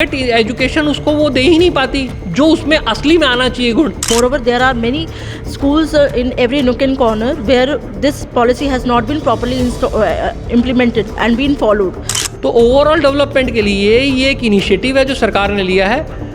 Education उसको वो दे ही नहीं पाती जो उसमें असली में आना चाहिए गुण। Moreover, there are many schools in every nook and corner where this policy has not been properly implemented and been followed. तो ओवरऑल डेवलपमेंट के लिए ये एक इनिशिएटिव है जो सरकार ने लिया है।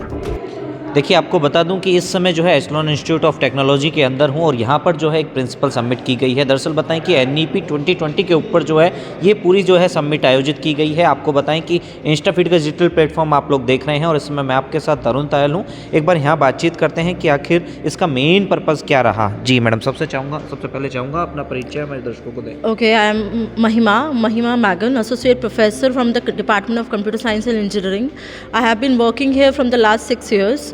देखिए, आपको बता दूं कि इस समय जो है एस्लोन इंस्टीट्यूट ऑफ टेक्नोलॉजी के अंदर हूं और यहां पर जो है एक प्रिंसिपल समिट की गई है। दरअसल बताएं कि NEP 2020 के ऊपर जो है ये पूरी जो है समिट आयोजित की गई है। आपको बताएं कि इंस्टाफीड का डिजिटल प्लेटफॉर्म आप लोग देख रहे हैं और इस समय मैं आपके साथ तरुण तायल हूँ। एक बार यहाँ बातचीत करते हैं कि आखिर इसका मेन पर्पज़ क्या रहा। जी मैडम, सबसे पहले चाहूँगा अपना परिचय हमारे दर्शकों को दें। Okay, I am Mahima Magan, Associate Professor from the Department of Computer Science and Engineering. I have been working here from the last 6 years.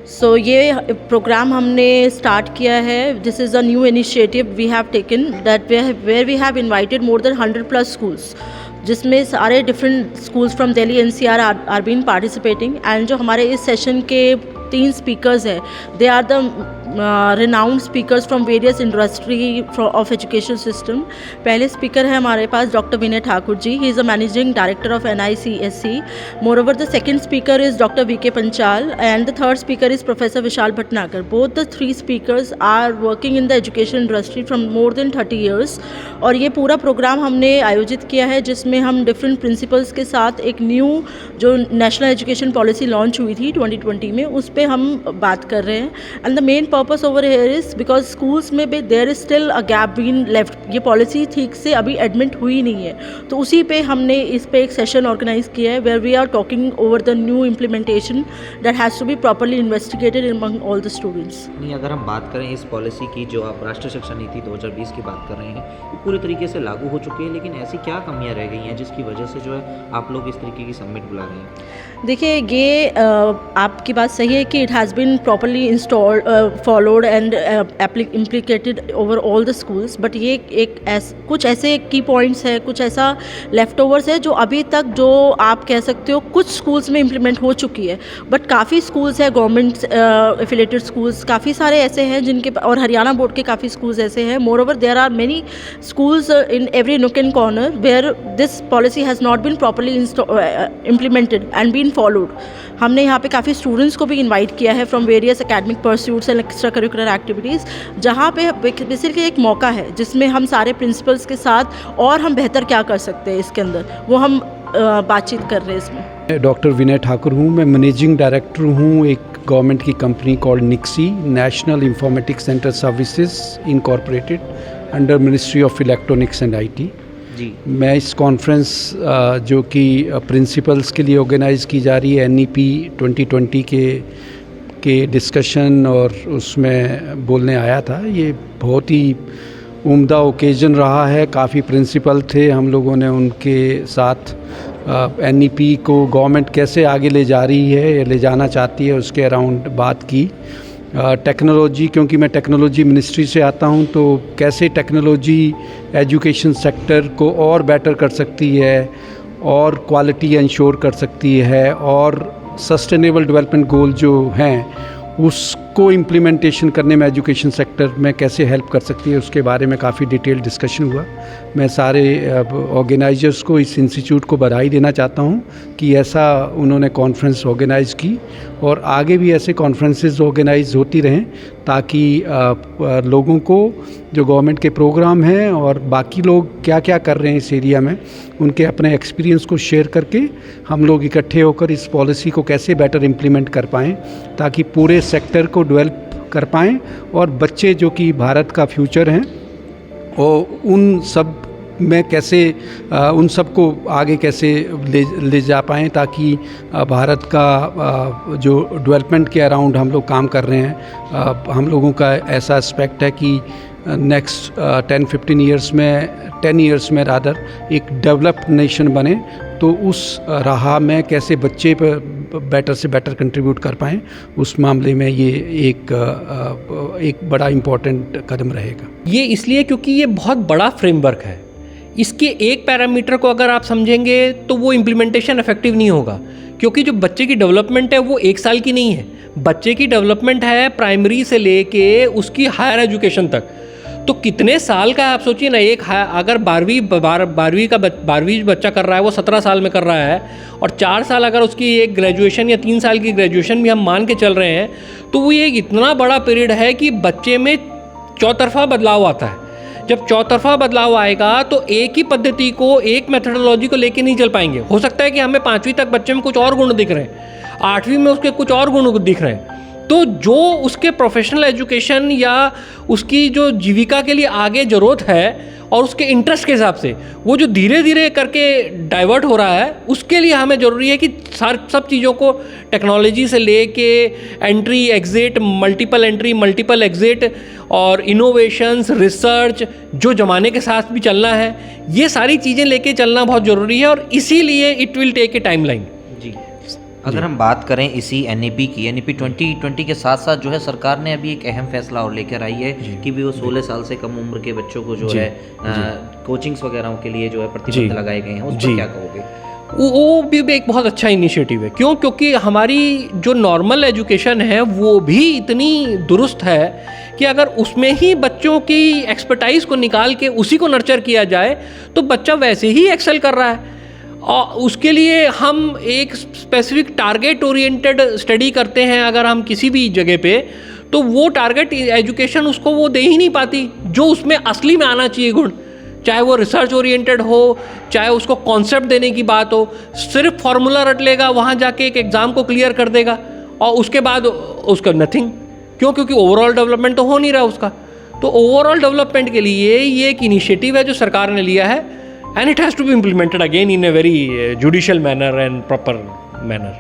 So ये प्रोग्राम हमने स्टार्ट किया है. This is a new initiative we have taken that where we have invited more than 100+ schools, जिसमें सारे different schools from Delhi NCR are been participating. And जो हमारे इस session के 3 स्पीकर्स हैं, they are the renowned speakers from various industry of education system. पहले speaker है हमारे पास doctor Vinay Thakur ji. He is a managing director of NICSC. Moreover, the second speaker is Dr. VK Panchal and the third speaker is Professor Vishal Bhatnagar. Both the 3 speakers are working in the education industry from more than 30 years. और ये पूरा programme हमने आयोजित किया है जिसमें हम different principles के साथ एक न्यू जो नेशनल एजुकेशन पॉलिसी लॉन्च हुई थी 2020 में, उस पर हम बात कर रहे हैं. And the main purpose over here is because schools में भी there is still a gap been left. ये पॉलिसी ठीक से अभी एडमिट हुई नहीं है, तो उसी पे हमने इस पे एक सेशन ऑर्गेनाइज किया है where we are talking over the new implementation that has to be properly investigated among all the students. नहीं, अगर हम बात करें इस पॉलिसी की, जो आप राष्ट्रीय शिक्षा नीति 2020 की बात कर रहे हैं, ये पूरी तरीके से लागू हो चुकी है, लेकिन ऐसी क्या कमियां रह गई हैं जिसकी वजह से जो है आप लोग इस तरीके की समिट बुला रहे हैं? देखिए, ये आपकी बात सही है कि it has been properly installed followed and implicated over all the schools. But ये कुछ ऐसे की पॉइंट्स है, कुछ ऐसा लेफ्ट ओवर्स है जो अभी तक, जो आप कह सकते हो कुछ स्कूल्स में इम्प्लीमेंट हो चुकी है. बट काफ़ी स्कूल्स है, गवर्नमेंट एफिलेटेड स्कूल्स काफ़ी सारे ऐसे हैं जिनके, और हरियाणा बोर्ड के काफ़ी स्कूल्स ऐसे हैं. Moreover there are many schools in every nook and corner where this policy has not been properly implemented and been followed. हमने यहाँ पे काफ़ी स्टूडेंट्स को भी इनवाइट किया है from various academic pursuits and extra curricular activities, जहाँ पे बेसिकली एक मौका है जिसमें हम सारे प्रिंसिपल्स के साथ और हम बेहतर क्या कर सकते हैं इसके अंदर, वो हम बातचीत कर रहे हैं इसमें. डॉक्टर विनय ठाकुर हूँ, मैं मैनेजिंग डायरेक्टर हूँ एक गवर्नमेंट की company called NICSI, national informatics centre services incorporated under ministry of electronics and IT. जी, मैं इस कॉन्फ्रेंस जो कि प्रिंसिपल्स के लिए ऑर्गेनाइज़ की जा रही है NEP 2020 के डिस्कशन और उसमें बोलने आया था. ये बहुत ही उम्दा ओकेजन रहा है. काफ़ी प्रिंसिपल थे, हम लोगों ने उनके साथ NEP को गवर्नमेंट कैसे आगे ले जा रही है, ले जाना चाहती है, उसके अराउंड बात की. टेक्नोलॉजी, क्योंकि मैं टेक्नोलॉजी मिनिस्ट्री से आता हूं, तो कैसे टेक्नोलॉजी एजुकेशन सेक्टर को और बेटर कर सकती है और क्वालिटी इंश्योर कर सकती है और सस्टेनेबल डेवलपमेंट गोल जो हैं उसको इम्प्लीमेंटेशन करने में एजुकेशन सेक्टर में कैसे हेल्प कर सकती है, उसके बारे में काफ़ी डिटेल डिस्कशन हुआ. मैं सारे ऑर्गेनाइजर्स को, इस इंस्टीट्यूट को बधाई देना चाहता हूं कि ऐसा उन्होंने कॉन्फ्रेंस ऑर्गेनाइज़ की और आगे भी ऐसे कॉन्फ्रेंसेस ऑर्गेनाइज होती रहें ताकि लोगों को जो गवर्नमेंट के प्रोग्राम हैं और बाकी लोग क्या क्या कर रहे हैं इस एरिया में, उनके अपने एक्सपीरियंस को शेयर करके हम लोग इकट्ठे होकर इस पॉलिसी को कैसे बेटर इम्प्लीमेंट कर पाएँ ताकि पूरे सेक्टर को डेवलप कर पाएँ और बच्चे जो कि भारत का फ्यूचर हैं और उन सब में कैसे उन सब को आगे कैसे ले जा पाएँ ताकि भारत का जो डेवलपमेंट के अराउंड हम लोग काम कर रहे हैं, हम लोगों का ऐसा एस्पेक्ट है कि नेक्स्ट 10-15 ईयर्स में 10 ईयर्स में रादर एक डेवलप्ड नेशन बने, तो उस राह में कैसे बच्चे पर बेटर से बेटर कंट्रीब्यूट कर पाएँ, उस मामले में ये एक बड़ा इम्पोर्टेंट कदम रहेगा. ये इसलिए क्योंकि ये बहुत बड़ा फ्रेमवर्क है. इसके एक पैरामीटर को अगर आप समझेंगे तो वो इम्प्लीमेंटेशन इफेक्टिव नहीं होगा, क्योंकि जो बच्चे की डेवलपमेंट है वो 1 साल की नहीं है. बच्चे की डेवलपमेंट है प्राइमरी से लेके उसकी हायर एजुकेशन तक. तो कितने साल का है आप सोचिए ना। एक अगर 12वीं बच्चा कर रहा है वो 17 साल में कर रहा है, और 4 साल अगर उसकी एक ग्रेजुएशन या 3 साल की ग्रेजुएशन भी हम मान के चल रहे हैं, तो वो ये इतना बड़ा पीरियड है कि बच्चे में चौतरफा बदलाव आता है। जब चौतरफा बदलाव आएगा तो एक ही पद्धति को, एक मेथडोलॉजी को लेके नहीं चल पाएंगे। हो सकता है कि हमें 5वीं तक बच्चे में कुछ और गुण दिख रहे हैं, 8वीं में उसके कुछ और गुण दिख रहे हैं, तो जो उसके प्रोफेशनल एजुकेशन या उसकी जो जीविका के लिए आगे ज़रूरत है और उसके इंटरेस्ट के हिसाब से वो जो धीरे धीरे करके डाइवर्ट हो रहा है, उसके लिए हमें ज़रूरी है कि सब चीज़ों को टेक्नोलॉजी से लेके entry exit, multiple entry multiple exit और इनोवेशंस, रिसर्च, जो ज़माने के साथ भी चलना है, ये सारी चीज़ें लेके चलना बहुत ज़रूरी है, और इसीलिए it will take a timeline. जी, अगर हम बात करें इसी एनईपी की, एनईपी 2020 के साथ साथ जो है सरकार ने अभी एक अहम फैसला और लेकर आई है कि भी वो 16 साल से कम उम्र के बच्चों को जो है कोचिंग्स वगैरह के लिए जो है प्रतिबंध लगाए गए हैं, उस पर क्या कहोगे? वो भी एक बहुत अच्छा इनिशिएटिव है। क्यों? क्योंकि हमारी जो नॉर्मल एजुकेशन है वो भी इतनी दुरुस्त है कि अगर उसमें ही बच्चों की एक्सपर्टाइज को निकाल के उसी को नर्चर किया जाए तो बच्चा वैसे ही एक्सेल कर रहा है। और उसके लिए हम एक स्पेसिफिक टारगेट ओरिएंटेड स्टडी करते हैं अगर हम किसी भी जगह पे, तो वो टारगेट एजुकेशन उसको वो दे ही नहीं पाती जो उसमें असली में आना चाहिए गुण। चाहे वो रिसर्च ओरिएंटेड हो, चाहे उसको कॉन्सेप्ट देने की बात हो, सिर्फ फार्मूला रट लेगा, वहाँ जाके एक एग्ज़ाम को क्लियर कर देगा और उसके बाद उसका नथिंग। क्यों? क्योंकि ओवरऑल डेवलपमेंट तो हो नहीं रहा उसका। तो ओवरऑल डेवलपमेंट के लिए ये एक इनिशिएटिव है जो सरकार ने लिया है, and it has to be implemented again in a very judicial manner and proper manner.